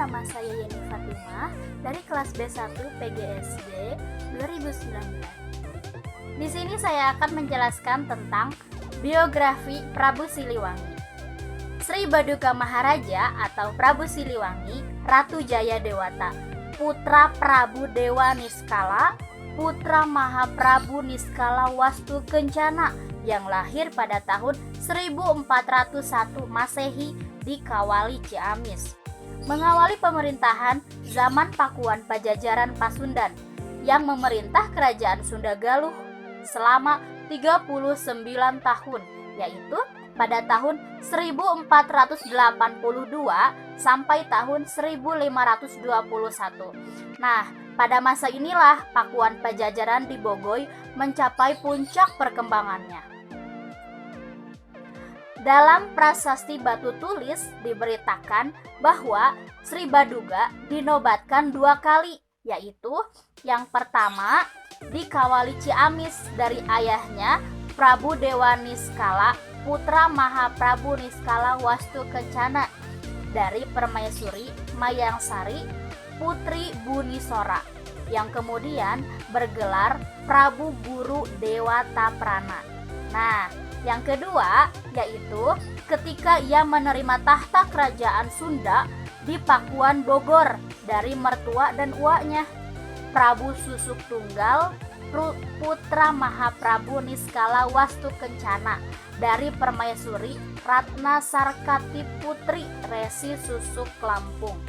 nama saya Yeni Fatimah dari kelas B1 PGSD 2019. Di sini saya akan menjelaskan tentang biografi Prabu Siliwangi. Sri Baduga Maharaja atau Prabu Siliwangi, Ratu Jaya Dewata, putra Prabu Dewa Niskala, putra Mahaprabu Niskala Wastu Kencana yang lahir pada tahun 1401 Masehi di Kawali Ciamis. Mengawali pemerintahan zaman Pakuan Pajajaran Pasundan yang memerintah kerajaan Sunda Galuh selama 39 tahun, yaitu pada tahun 1482 sampai tahun 1521. Nah, pada masa inilah Pakuan Pajajaran di Bogoi mencapai puncak perkembangannya. Dalam prasasti batu tulis diberitakan bahwa Sri Baduga dinobatkan 2 kali, yaitu yang pertama di Kawali Ciamis dari ayahnya Prabu Dewa Niskala, putra Mahaprabu Niskala Wastu Kencana, dari Permaisuri Mayangsari, putri Bunisora, yang kemudian bergelar Prabu Guru Dewata Prana. Nah, yang kedua yaitu ketika ia menerima tahta kerajaan Sunda di Pakuan Bogor dari mertua dan uaknya, Prabu Susuk Tunggal, putra Mahaprabu Niskala Wastu Kencana, dari Permaisuri Ratna Sarkati Putri Resi Susuk Lampung.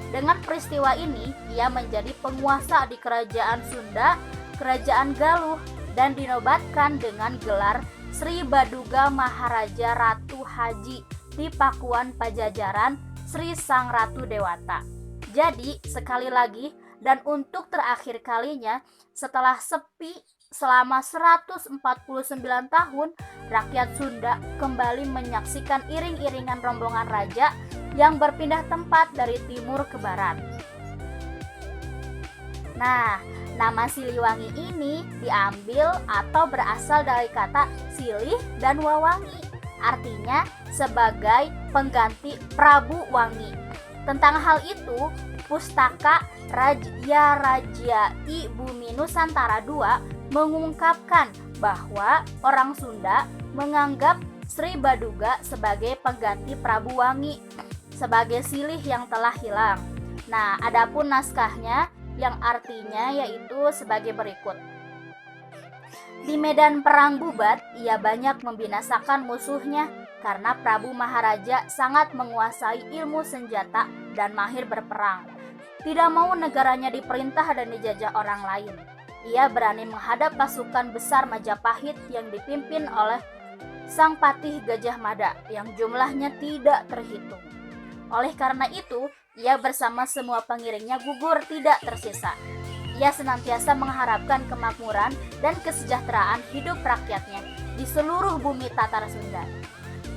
Dengan peristiwa ini, ia menjadi penguasa di kerajaan Sunda, kerajaan Galuh, dan dinobatkan dengan gelar Sri Baduga Maharaja Ratu Haji di Pakuan Pajajaran Sri Sang Ratu Dewata. Jadi, sekali lagi dan untuk terakhir kalinya, setelah sepi selama 149 tahun, rakyat Sunda kembali menyaksikan iring-iringan rombongan raja yang berpindah tempat dari timur ke barat. Nah, nama Siliwangi ini diambil atau berasal dari kata silih dan wawangi, artinya sebagai pengganti Prabu Wangi. Tentang hal itu, Pustaka Raja-Rajai Bumi Nusantara II mengungkapkan bahwa orang Sunda menganggap Sri Baduga sebagai pengganti Prabu Wangi, sebagai silih yang telah hilang. Nah, adapun naskahnya yang artinya yaitu sebagai berikut. Di medan perang Bubat, ia banyak membinasakan musuhnya karena Prabu Maharaja sangat menguasai ilmu senjata dan mahir berperang. Tidak mau negaranya diperintah dan dijajah orang lain. Ia berani menghadap pasukan besar Majapahit yang dipimpin oleh Sang Patih Gajah Mada yang jumlahnya tidak terhitung. Oleh karena itu, ia bersama semua pengiringnya gugur tidak tersisa. Ia senantiasa mengharapkan kemakmuran dan kesejahteraan hidup rakyatnya di seluruh bumi Tatar Sunda.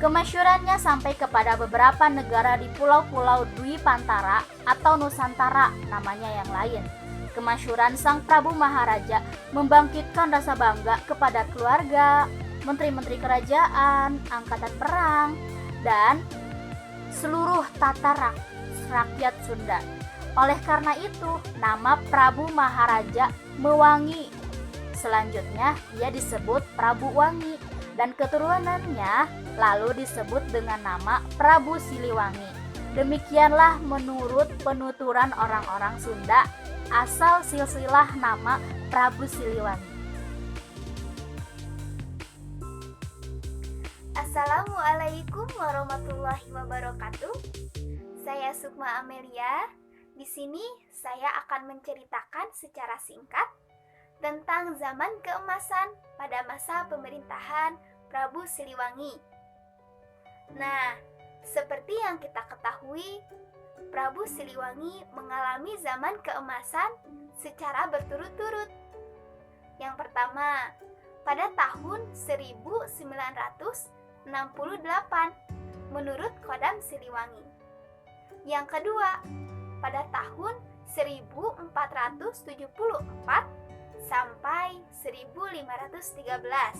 Kemasyhurannya sampai kepada beberapa negara di pulau-pulau Dwi Pantara atau Nusantara namanya yang lain. Kemasyhuran Sang Prabu Maharaja membangkitkan rasa bangga kepada keluarga, menteri-menteri kerajaan, angkatan perang, dan seluruh Tatar rakyat Sunda. Oleh karena itu, nama Prabu Maharaja mewangi. Selanjutnya, ia disebut Prabu Wangi dan keturunannya lalu disebut dengan nama Prabu Siliwangi. Demikianlah menurut penuturan orang-orang Sunda asal silsilah nama Prabu Siliwangi. Assalamualaikum warahmatullahi wabarakatuh. Saya Sukma Amelia. Di sini saya akan menceritakan secara singkat tentang zaman keemasan pada masa pemerintahan Prabu Siliwangi. Nah, seperti yang kita ketahui, Prabu Siliwangi mengalami zaman keemasan secara berturut-turut. Yang pertama, pada tahun 1968 menurut Kodam Siliwangi. Yang kedua, pada tahun 1474 sampai 1513.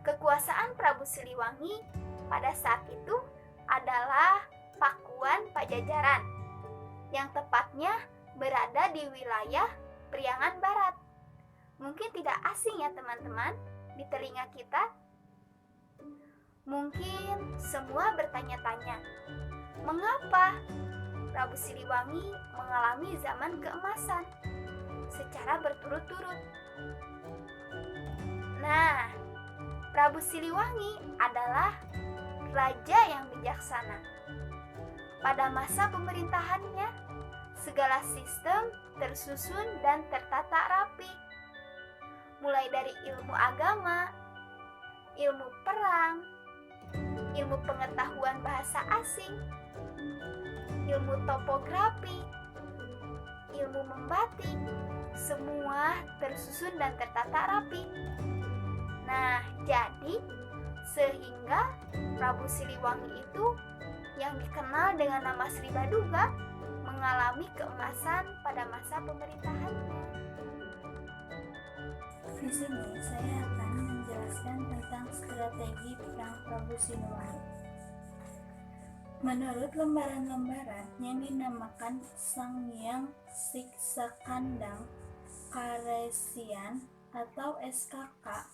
Kekuasaan Prabu Siliwangi pada saat itu adalah Pakuan Kerajaan Pajajaran, yang tepatnya berada di wilayah Priangan Barat. Mungkin tidak asing ya teman-teman di telinga kita. Mungkin semua bertanya-tanya, mengapa Prabu Siliwangi mengalami zaman keemasan secara berturut-turut? Nah, Prabu Siliwangi adalah raja yang bijaksana. Pada masa pemerintahannya, segala sistem tersusun dan tertata rapi. Mulai dari ilmu agama, ilmu perang, ilmu pengetahuan bahasa asing, ilmu topografi, ilmu membatik, semua tersusun dan tertata rapi. Nah, jadi sehingga Prabu Siliwangi itu yang dikenal dengan nama Sri Baduga mengalami keemasan pada masa pemerintahannya. Di sini saya akan menjelaskan tentang strategi perang Prabu Siliwangi. Menurut lembaran-lembaran yang dinamakan Sangyang Siksakandang Karesian atau SKK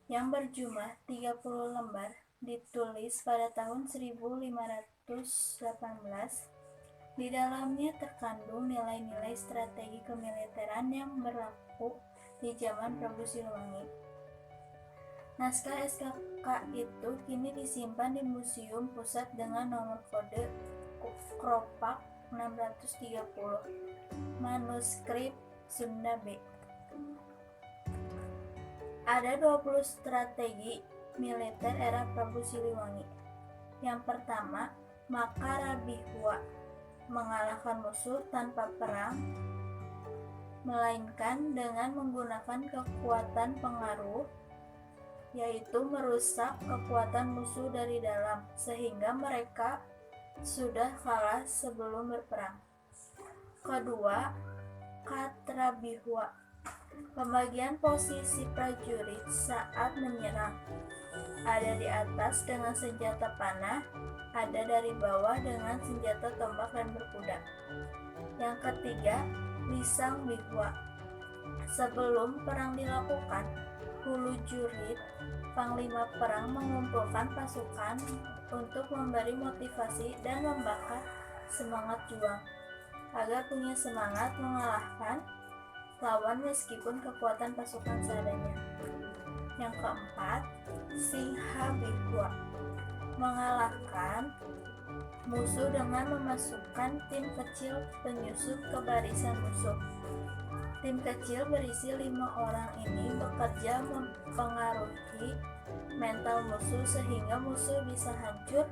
yang berjumlah 30 lembar ditulis pada tahun 1518. Di dalamnya terkandung nilai-nilai strategi kemiliteran yang berlaku di zaman Prabu Siliwangi. Naskah SKK itu kini disimpan di Museum Pusat dengan nomor kode Kropak 630, manuskrip Sunda B. Ada 20 strategi militer era Prabu Siliwangi. Yang pertama, Makarabihwa, mengalahkan musuh tanpa perang, melainkan dengan menggunakan kekuatan pengaruh, yaitu merusak kekuatan musuh dari dalam, sehingga mereka sudah kalah sebelum berperang. Kedua, Katrabihwa, pembagian posisi prajurit saat menyerang. Ada di atas dengan senjata panah, ada dari bawah dengan senjata tombak dan berkuda. Yang ketiga, Lisang Bihwa. Sebelum perang dilakukan, Hulu Jurit, panglima perang, mengumpulkan pasukan untuk memberi motivasi dan membakar semangat juang, agar punya semangat mengalahkan lawan meskipun kekuatan pasukan seadanya. Yang keempat, Singha Bihwa, mengalahkan musuh dengan memasukkan tim kecil penyusup ke barisan musuh. Tim kecil berisi 5 orang ini bekerja mempengaruhi mental musuh sehingga musuh bisa hancur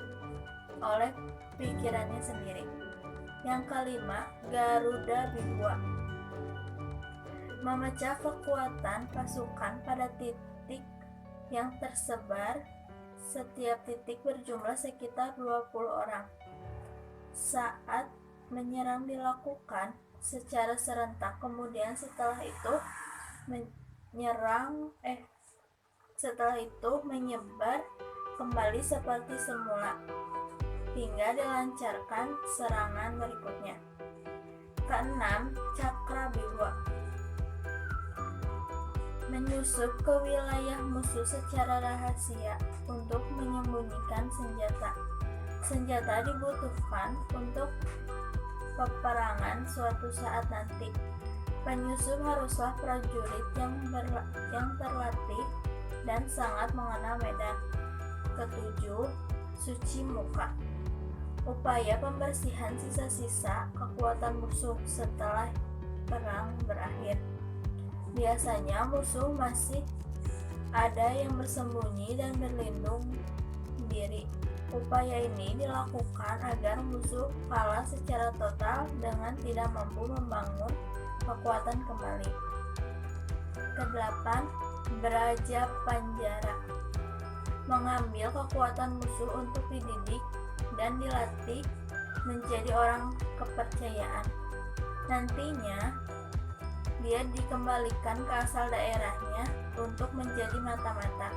oleh pikirannya sendiri. Yang kelima, Garuda Bihwa, memecah kekuatan pasukan pada titik yang tersebar. Setiap titik berjumlah sekitar 20 orang. Saat menyerang dilakukan secara serentak, kemudian setelah itu menyebar kembali seperti semula hingga dilancarkan serangan berikutnya. Keenam, Cakrabihwa, menyusup ke wilayah musuh secara rahasia untuk menyembunyikan senjata. Senjata dibutuhkan untuk peperangan suatu saat nanti. Penyusup haruslah prajurit yang terlatih dan sangat mengenal medan. Ketujuh, Suci Muka, upaya pembersihan sisa-sisa kekuatan musuh setelah perang berakhir. Biasanya musuh masih ada yang bersembunyi dan berlindung diri. Upaya ini dilakukan agar musuh kalah secara total dengan tidak mampu membangun kekuatan kembali. Kedelapan, Braja Panjara, mengambil kekuatan musuh untuk dididik dan dilatih menjadi orang kepercayaan. Nantinya dia dikembalikan ke asal daerahnya untuk menjadi mata-mata.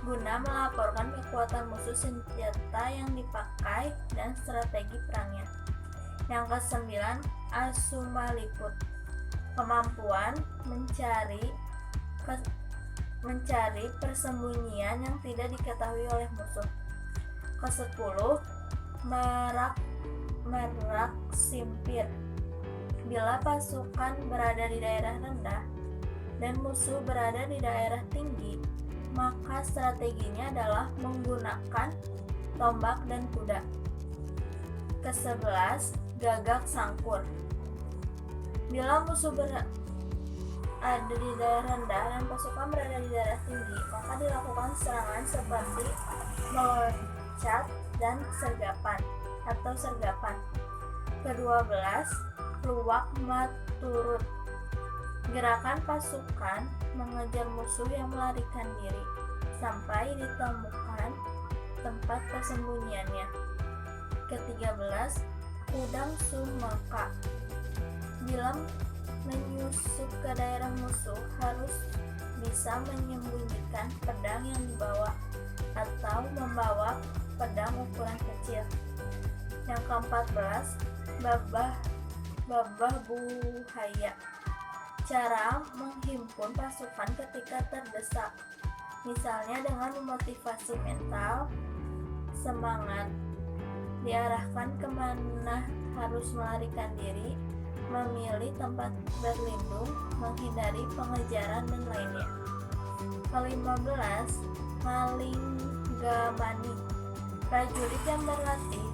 guna melaporkan kekuatan musuh, senjata yang dipakai, dan strategi perangnya. Yang kesembilan, asumaliput, kemampuan mencari persembunyian yang tidak diketahui oleh musuh. Kesepuluh, merak simpir, bila pasukan berada di daerah rendah dan musuh berada di daerah tinggi, maka strateginya adalah menggunakan tombak dan kuda. Ke-11, gagak sangkur, bila musuh berada di daerah rendah dan pasukan berada di daerah tinggi, maka dilakukan serangan seperti meloncat dan sergapan. Ke-12, luwak maturut, gerakan pasukan mengejar musuh yang melarikan diri sampai ditemukan tempat persembunyiannya. Ke-13, udang sumaka, bila menyusup ke daerah musuh harus bisa menyembunyikan pedang yang dibawa atau membawa pedang ukuran kecil. Yang ke-14, babah buhaya, cara menghimpun pasukan ketika terdesak, misalnya dengan memotivasi mental, semangat, diarahkan kemana harus melarikan diri, memilih tempat berlindung, menghindari pengejaran, dan lainnya. Ke-15, malinggamani, prajurit yang berlatih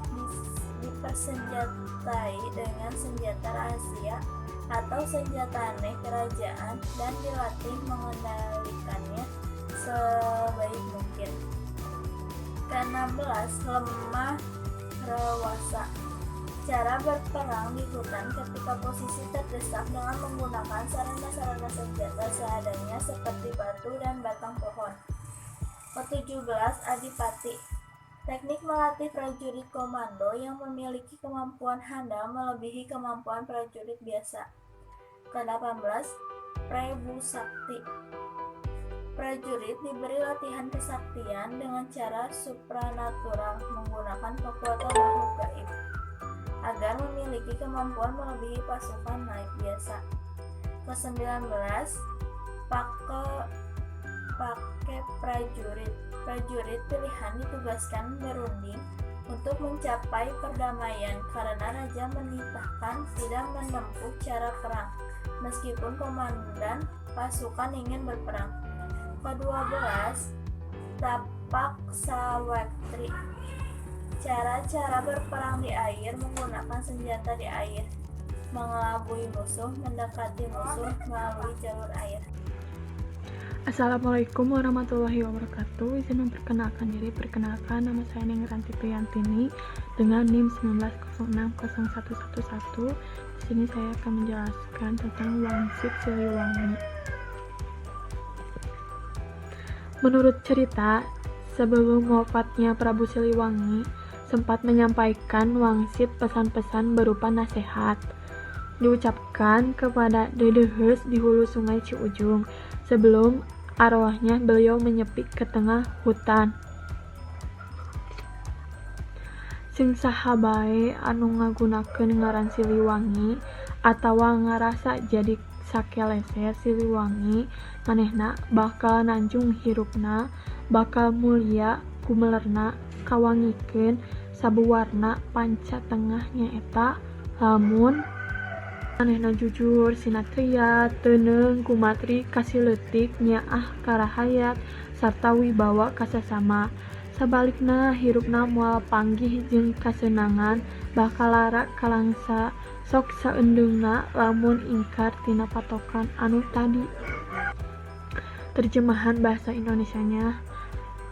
dipersenjatai dengan senjata rahasia atau senjata aneh kerajaan dan dilatih mengendalikannya sebaik mungkin. Ke-16, lemah rewasa, cara berperang di hutan ketika posisi terdesak dengan menggunakan sarana-sarana senjata seadanya seperti batu dan batang pohon. Ke-17, adipati, teknik melatih prajurit komando yang memiliki kemampuan handal melebihi kemampuan prajurit biasa. Ke-18, prebusakti, prajurit diberi latihan kesaktian dengan cara supranatural menggunakan kekuatan makhluk gaib agar memiliki kemampuan melebihi pasukan naik biasa. Ke-19, pakai prajurit, prajurit pilihan ditugaskan berunding untuk mencapai perdamaian karena raja menitahkan tidak menempuh cara perang meskipun komandan pasukan ingin berperang. Ke-12, tapak sawatri, cara-cara berperang di air menggunakan senjata di air, mengelabui musuh, mendekati musuh melalui jalur air. Assalamualaikum warahmatullahi wabarakatuh. Izin memperkenalkan diri. Perkenalkan, nama saya Ning Ranti Priyantini dengan NIM 190601111. Di sini saya akan menjelaskan tentang Wangsit Siliwangi. Menurut cerita, sebelum wafatnya Prabu Siliwangi sempat menyampaikan Wangsit pesan-pesan berupa nasihat. Diucapkan kepada Dedehes di hulu sungai Ciujung. Sebelum arwahnya, beliau menyepi ke tengah hutan. Sing saha bae anu ngagunakeun ngaran Siliwangi atawa ngarasa jadi sakeleser Siliwangi, manehna bakal nanjung hirupna, bakal mulia kumelerna, kawangikeun sabuwarna panca tengah nyaeta lamun manehna jujur, sinatria, teuneung, kumatri, kasileutik, nyaah karahayat, sarta wibawa kasasama. Sabalikna hirupna moal panggih jeung kasenangan, bakal lara kalangsa, sok saeundeungna lamun ingkar tina patokan anu tadi. Terjemahan bahasa Indonesianya,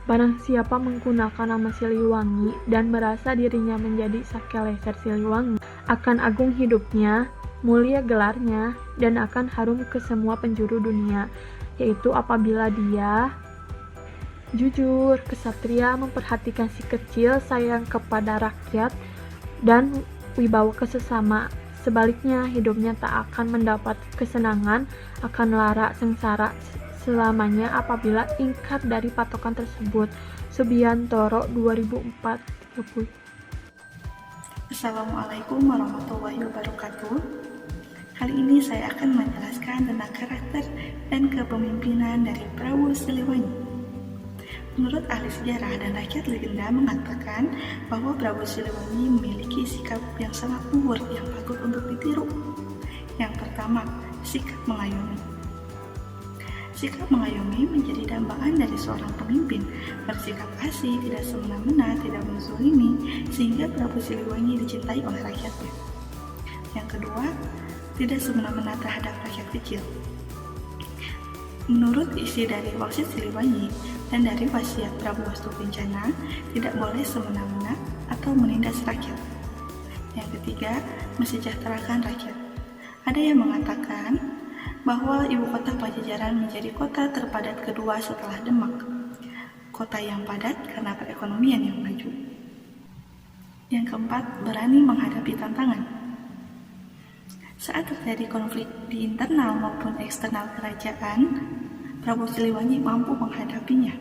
barang siapa menggunakan nama Siliwangi dan merasa dirinya menjadi sakeleser Siliwangi, akan agung hidupnya, mulia gelarnya, dan akan harum ke semua penjuru dunia, yaitu apabila dia jujur, kesatria, memperhatikan si kecil, sayang kepada rakyat, dan wibawa ke sesama. Sebaliknya, hidupnya tak akan mendapat kesenangan, akan lara sengsara selamanya apabila ingkar dari patokan tersebut. Subiantoro 2004-30. Assalamualaikum warahmatullahi wabarakatuh. Kali ini saya akan menjelaskan tentang karakter dan kepemimpinan dari Prabu Siliwangi. Menurut ahli sejarah dan rakyat legenda mengatakan bahwa Prabu Siliwangi memiliki sikap yang sangat luhur yang patut untuk ditiru. Yang pertama, sikap mengayomi. Sikap mengayomi menjadi dambaan dari seorang pemimpin, bersikap asih, tidak semena-mena, tidak menzalimi, sehingga Prabu Siliwangi dicintai oleh rakyatnya. Yang kedua, tidak semena-mena terhadap rakyat kecil. Menurut isi dari Wangsit Siliwangi dan dari wasiat Prabu Wastukencana, tidak boleh semena-mena atau menindas rakyat. Yang ketiga, mensejahterakan rakyat. Ada yang mengatakan bahwa ibu kota Pajajaran menjadi kota terpadat kedua setelah Demak, kota yang padat karena perekonomian yang maju. Yang keempat, berani menghadapi tantangan. Saat terjadi konflik di internal maupun eksternal kerajaan, Prabu Siliwangi mampu menghadapinya,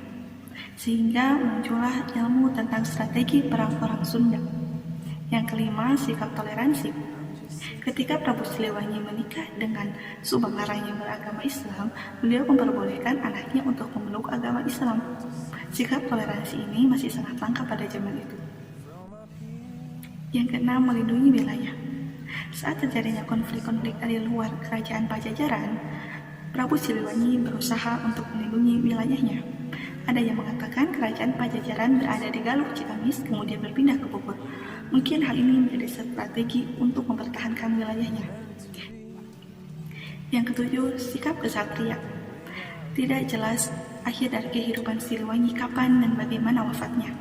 sehingga muncullah ilmu tentang strategi perang orang Sunda. Yang kelima, sikap toleransi. Ketika Prabu Siliwangi menikah dengan Subanglarang yang beragama Islam, beliau memperbolehkan anaknya untuk memeluk agama Islam. Sikap toleransi ini masih sangat langka pada zaman itu. Yang keenam, melindungi wilayah. Saat terjadinya konflik-konflik dari luar kerajaan Pajajaran, Prabu Siliwangi berusaha untuk melindungi wilayahnya. Ada yang mengatakan kerajaan Pajajaran berada di Galuh Ciamis, kemudian berpindah ke Bogor. Mungkin hal ini menjadi strategi untuk mempertahankan wilayahnya. Yang ketujuh, sikap kesatria. Tidak jelas akhir dari kehidupan Siliwangi kapan dan bagaimana wafatnya.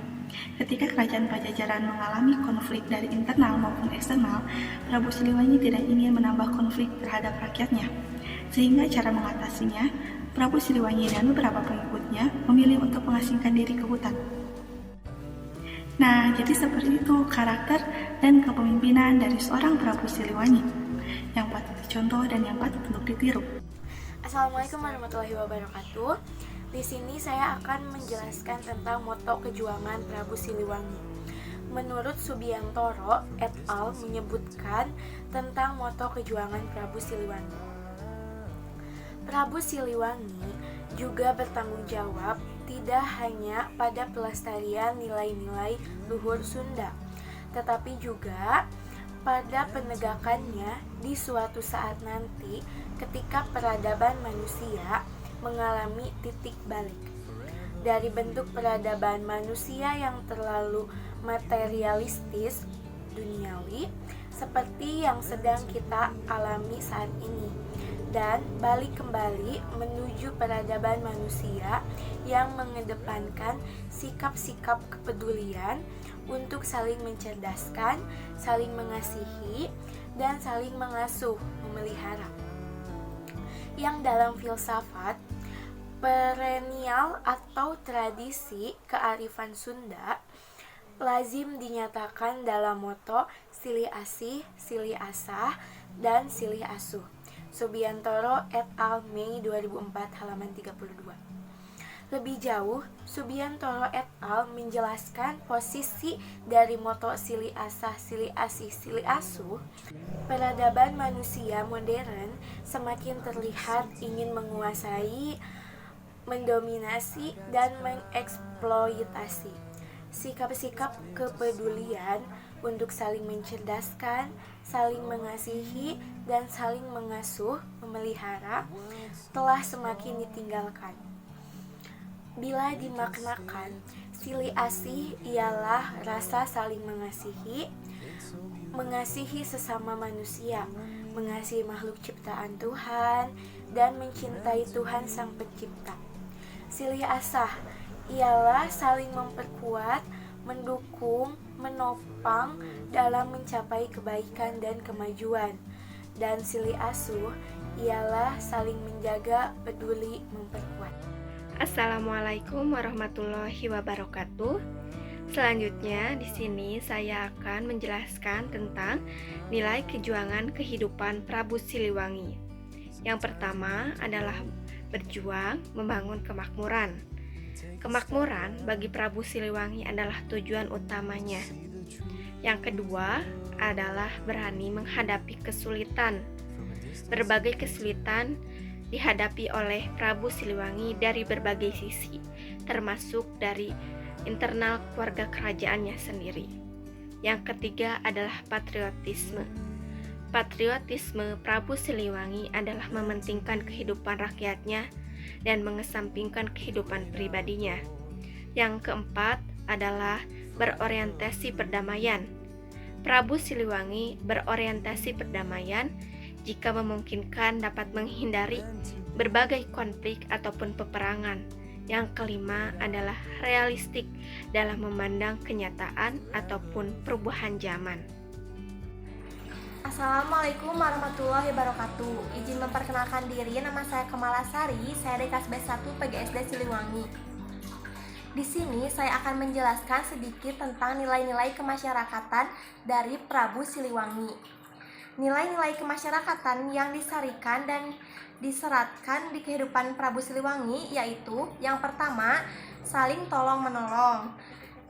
Ketika kerajaan Pajajaran mengalami konflik dari internal maupun eksternal, Prabu Siliwangi tidak ingin menambah konflik terhadap rakyatnya. Sehingga cara mengatasinya, Prabu Siliwangi dan beberapa pengikutnya memilih untuk mengasingkan diri ke hutan. Nah, jadi seperti itu karakter dan kepemimpinan dari seorang Prabu Siliwangi yang patut dicontoh dan yang patut untuk ditiru. Assalamualaikum warahmatullahi wabarakatuh. Di sini saya akan menjelaskan tentang moto kejuangan Prabu Siliwangi. Menurut Subiantoro et al. Menyebutkan tentang moto kejuangan Prabu Siliwangi. Prabu Siliwangi juga bertanggung jawab tidak hanya pada pelestarian nilai-nilai luhur Sunda, tetapi juga pada penegakannya di suatu saat nanti ketika peradaban manusia mengalami titik balik. Dari bentuk peradaban manusia yang terlalu materialistis, duniawi, seperti yang sedang kita alami saat ini, dan balik kembali menuju peradaban manusia yang mengedepankan sikap-sikap kepedulian untuk saling mencerdaskan, saling mengasihi, dan saling mengasuh, memelihara. Yang dalam filsafat perennial atau tradisi kearifan Sunda lazim dinyatakan dalam moto silih asih, silih asah, dan silih asuh. Subiantoro et al. Mei 2004 halaman 32. Lebih jauh, Subiantoro et al. Menjelaskan posisi dari moto silih asah, silih asih, silih asuh. Peradaban manusia modern semakin terlihat ingin menguasai, mendominasi, dan mengeksploitasi. Sikap-sikap kepedulian untuk saling mencerdaskan, saling mengasihi, dan saling mengasuh, memelihara telah semakin ditinggalkan. Bila dimaknakan, silih asih ialah rasa saling mengasihi sesama manusia, mengasihi makhluk ciptaan Tuhan, dan mencintai Tuhan Sang Pencipta. Silih asah ialah saling memperkuat, mendukung, menopang dalam mencapai kebaikan dan kemajuan. Dan silih asuh ialah saling menjaga, peduli, memperkuat. Assalamualaikum warahmatullahi wabarakatuh. Selanjutnya di sini saya akan menjelaskan tentang nilai kejuangan kehidupan Prabu Siliwangi. Yang pertama adalah berjuang membangun kemakmuran. Kemakmuran bagi Prabu Siliwangi adalah tujuan utamanya. Yang kedua adalah berani menghadapi kesulitan. Berbagai kesulitan dihadapi oleh Prabu Siliwangi dari berbagai sisi, termasuk dari internal keluarga kerajaannya sendiri. Yang ketiga adalah patriotisme. Patriotisme Prabu Siliwangi adalah mementingkan kehidupan rakyatnya dan mengesampingkan kehidupan pribadinya. Yang keempat adalah berorientasi perdamaian. Prabu Siliwangi berorientasi perdamaian jika memungkinkan dapat menghindari berbagai konflik ataupun peperangan. Yang kelima adalah realistik dalam memandang kenyataan ataupun perubahan zaman. Assalamualaikum warahmatullahi wabarakatuh. Izin memperkenalkan diri, nama saya Kemala Sari, saya dari kelas B1 PGSD Siliwangi. Di sini saya akan menjelaskan sedikit tentang nilai-nilai kemasyarakatan dari Prabu Siliwangi. Nilai-nilai kemasyarakatan yang disarikan dan diseratkan di kehidupan Prabu Siliwangi yaitu yang pertama, saling tolong-menolong.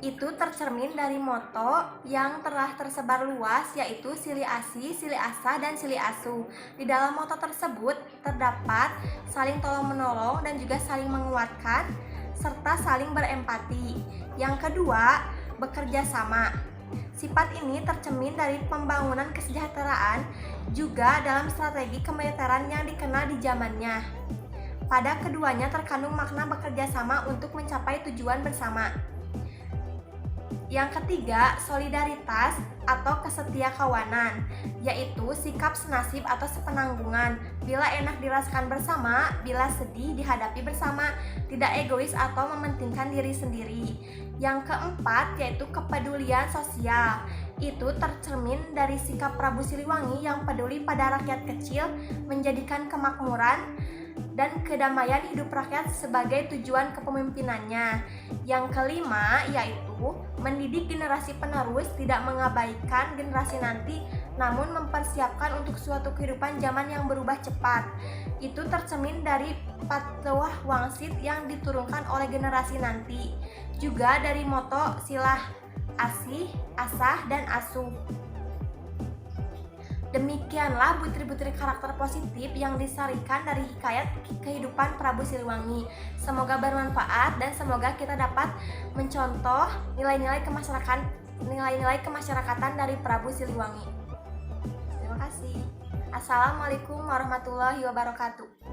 Itu tercermin dari moto yang telah tersebar luas yaitu Sili Asih, Sili Asah, dan Sili Asuh. Di dalam moto tersebut terdapat saling tolong-menolong dan juga saling menguatkan serta saling berempati. Yang kedua, bekerja sama. Sifat ini tercermin dari pembangunan kesejahteraan juga dalam strategi kemiliteran yang dikenal di zamannya. Pada keduanya terkandung makna bekerja sama untuk mencapai tujuan bersama. Yang ketiga, solidaritas atau kesetiakawanan, yaitu sikap senasib atau sepenanggungan. Bila enak dirasakan bersama, bila sedih dihadapi bersama, tidak egois atau mementingkan diri sendiri. Yang keempat, yaitu kepedulian sosial. Itu tercermin dari sikap Prabu Siliwangi yang peduli pada rakyat kecil, menjadikan kemakmuran dan kedamaian hidup rakyat sebagai tujuan kepemimpinannya. Yang kelima yaitu mendidik generasi penerus, tidak mengabaikan generasi nanti, namun mempersiapkan untuk suatu kehidupan zaman yang berubah cepat. Itu tercermin dari patuah wangsit yang diturunkan oleh generasi nanti, juga dari moto Silah Asih, Asah, dan Asuh. Demikianlah butir-butir karakter positif yang disarikan dari hikayat kehidupan Prabu Siliwangi. Semoga bermanfaat dan semoga kita dapat mencontoh nilai-nilai kemasyarakatan dari Prabu Siliwangi. Terima kasih. Assalamualaikum warahmatullahi wabarakatuh.